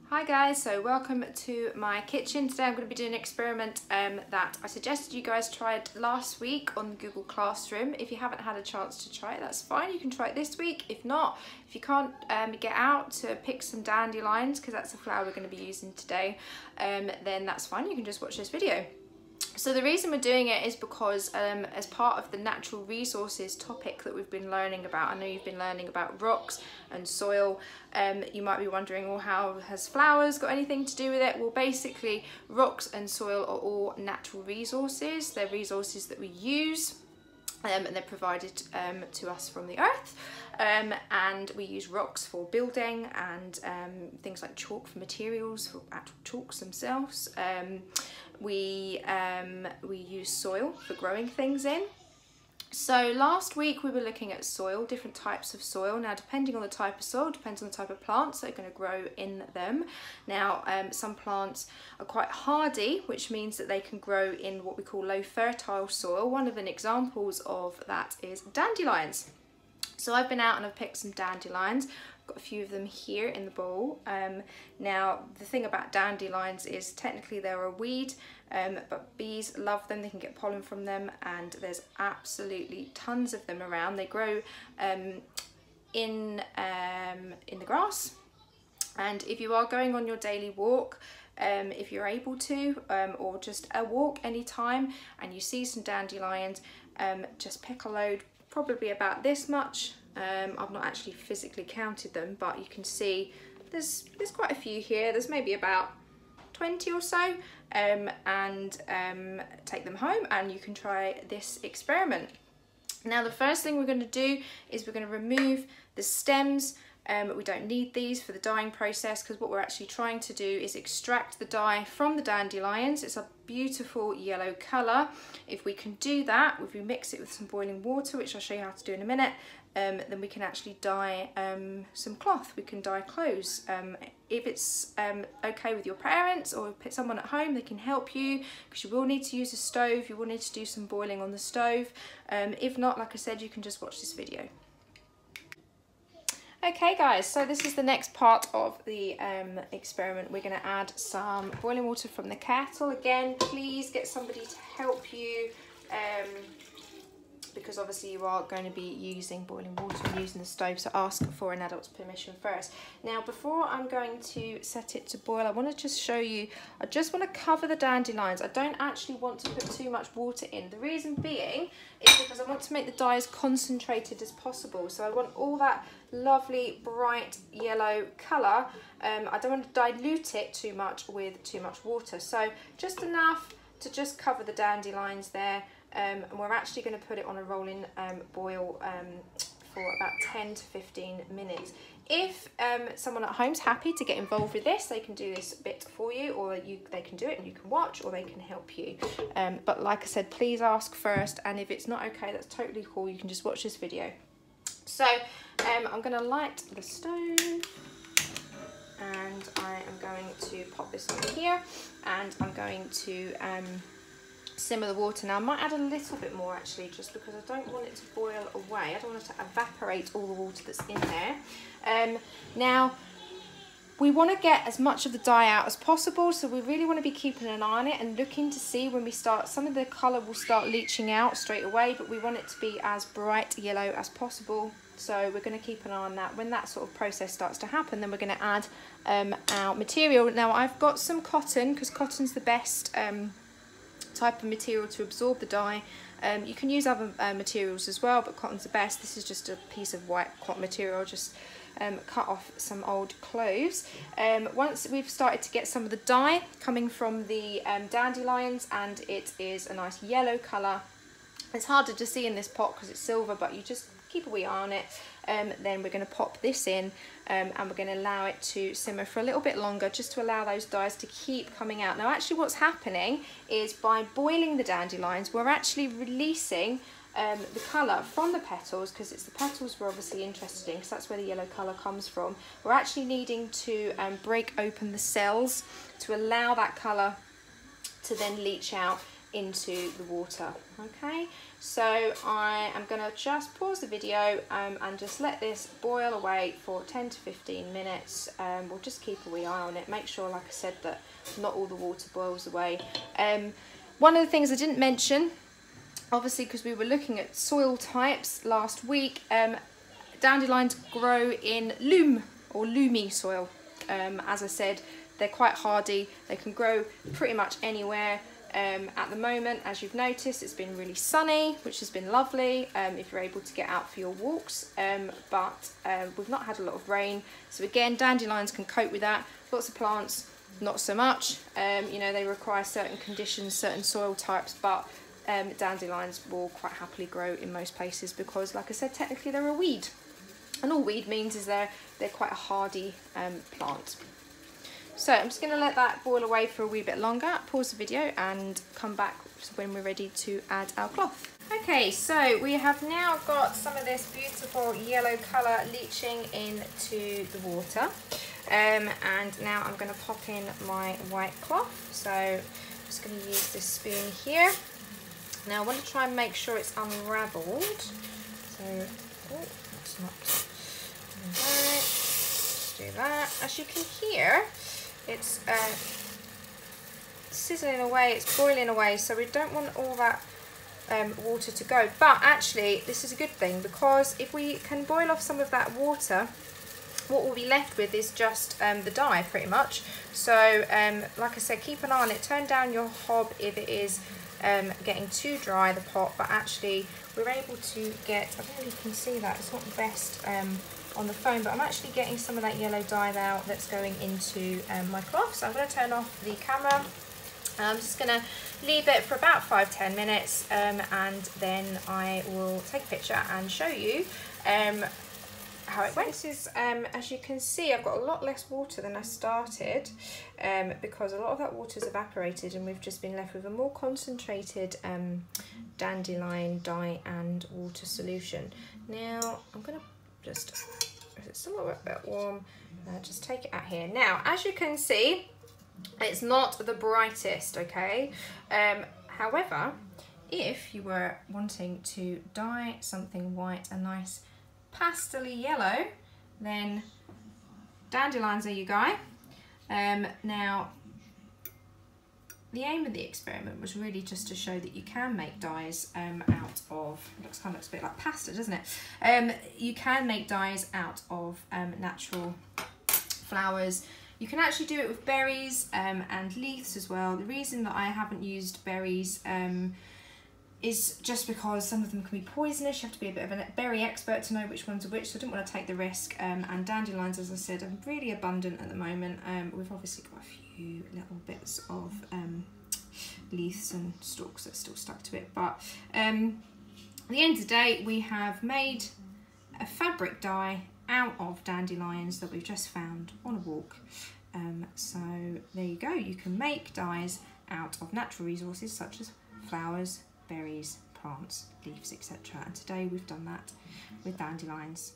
Hi guys, so welcome to my kitchen. Today I'm going to be doing an experiment that I suggested you guys tried last week on Google Classroom. If you haven't had a chance to try it, that's fine. You can try it this week. If not, if you can't get out to pick some dandelions, because that's the flower we're going to be using today, then that's fine. You can just watch this video. So the reason we're doing it is because as part of the natural resources topic that we've been learning about, I know you've been learning about rocks and soil. You might be wondering, well, how has flowers got anything to do with it? Well, basically rocks and soil are all natural resources. They're resources that we use and they're provided to us from the earth. And we use rocks for building and things like chalk for materials, for actual chalks themselves. We use soil for growing things in. So last week we were looking at soil, different types of soil. Now depending on the type of soil, depends on the type of plants that are going to grow in them. Now some plants are quite hardy, which means that they can grow in what we call low fertile soil. One of the examples of that is dandelions. So I've been out and I've picked some dandelions. I've got a few of them here in the bowl. Now the thing about dandelions is technically they're a weed, but bees love them. They can get pollen from them, and there's absolutely tons of them around. They grow in the grass, and if you are going on your daily walk, if you're able to, or just a walk anytime, and you see some dandelions, just pick a load, probably about this much. I've not actually physically counted them, but you can see there's quite a few here. There's maybe about 20 or so, and take them home and you can try this experiment. Now the first thing we're going to do is we're going to remove the stems. We don't need these for the dyeing process, because what we're actually trying to do is extract the dye from the dandelions. It's a beautiful yellow colour. If we can do that, if we mix it with some boiling water, which I'll show you how to do in a minute, then we can actually dye some cloth. We can dye clothes. If it's okay with your parents or someone at home, they can help you, because you will need to use a stove. You will need to do some boiling on the stove. If not, like I said, you can just watch this video. Okay guys, so this is the next part of the experiment. We're going to add some boiling water from the kettle. Again, please get somebody to help you, because obviously you are going to be using boiling water and using the stove, so ask for an adult's permission first. Now before I'm going to set it to boil, I want to just show you, I just want to cover the dandelions. I don't actually want to put too much water in. The reason being is because I want to make the dye as concentrated as possible. So I want all that lovely bright yellow colour. I don't want to dilute it too much with too much water. So just enough to just cover the dandelions there. And we're actually going to put it on a rolling boil for about 10 to 15 minutes. If someone at home's happy to get involved with this, they can do this bit for you, or they can do it and you can watch, or they can help you. But like I said, please ask first, and if it's not okay, that's totally cool. You can just watch this video. So I'm going to light the stove, and I am going to pop this on here, and I'm going to simmer the water. Now I might add a little bit more actually, just because I don't want it to boil away. I don't want it to evaporate all the water that's in there. Now we want to get as much of the dye out as possible, so we really want to be keeping an eye on it and looking to see when we start, some of the colour will start leaching out straight away, but we want it to be as bright yellow as possible. So we're going to keep an eye on that. When that sort of process starts to happen, then we're going to add our material. Now I've got some cotton, because cotton's the best type of material to absorb the dye. You can use other materials as well, but cotton's the best. This is just a piece of white cotton material. Just cut off some old clothes. Once we've started to get some of the dye coming from the dandelions, and it is a nice yellow colour. It's harder to see in this pot because it's silver, but you just keep a wee eye on it. Then we're going to pop this in, and we're going to allow it to simmer for a little bit longer, just to allow those dyes to keep coming out. Now actually what's happening is, by boiling the dandelions, we're actually releasing the colour from the petals, because it's the petals we're obviously interested in, because that's where the yellow colour comes from. We're actually needing to break open the cells to allow that colour to then leach out into the water. Okay, So I am going to just pause the video and just let this boil away for 10 to 15 minutes. We'll just keep a wee eye on it, make sure, like I said, that not all the water boils away. One of the things I didn't mention, obviously because we were looking at soil types last week, dandelions grow in loam or loomy soil. As I said, they're quite hardy, they can grow pretty much anywhere. At the moment, as you've noticed, it's been really sunny, which has been lovely if you're able to get out for your walks, but we've not had a lot of rain, so again, dandelions can cope with that. Lots of plants, not so much. You know, they require certain conditions, certain soil types, but dandelions will quite happily grow in most places because, like I said, technically they're a weed, and all weed means is they're quite a hardy plant. So I'm just going to let that boil away for a wee bit longer, pause the video and come back when we're ready to add our cloth. Okay, so we have now got some of this beautiful yellow colour leaching into the water. And now I'm going to pop in my white cloth. So I'm just going to use this spoon here. Now I want to try and make sure it's unravelled. So, oh, that's not right. Let's do that. As you can hear, it's sizzling away, it's boiling away, so we don't want all that water to go. But actually, this is a good thing, because if we can boil off some of that water, what we'll be left with is just the dye, pretty much. So, like I said, keep an eye on it. Turn down your hob if it is getting too dry, the pot, but actually we're able to get, I don't know if you can see that, it's not the best on the phone, but I'm actually getting some of that yellow dye now that's going into my cloth. So I'm going to turn off the camera. I'm just going to leave it for about 5-10 minutes and then I will take a picture and show you how it went. This is, as you can see, I've got a lot less water than I started because a lot of that water has evaporated and we've just been left with a more concentrated dandelion dye and water solution. Now I'm going to just, it's a little bit warm, just take it out here. Now, as you can see, it's not the brightest, okay? However, if you were wanting to dye something white a nice pastel-y yellow, then dandelions are your guy. Now, the aim of the experiment was really just to show that you can make dyes out of, it kind of looks a bit like pasta, doesn't it? You can make dyes out of natural flowers. You can actually do it with berries and leaves as well. The reason that I haven't used berries is just because some of them can be poisonous. You have to be a bit of a berry expert to know which ones are which, so I didn't want to take the risk. And dandelions, as I said, are really abundant at the moment. We've obviously got a few little bits of leaves and stalks that's still stuck to it, but at the end of the day, we have made a fabric dye out of dandelions that we've just found on a walk. So there you go, you can make dyes out of natural resources such as flowers, berries, plants, leaves, etc. And today we've done that with dandelions.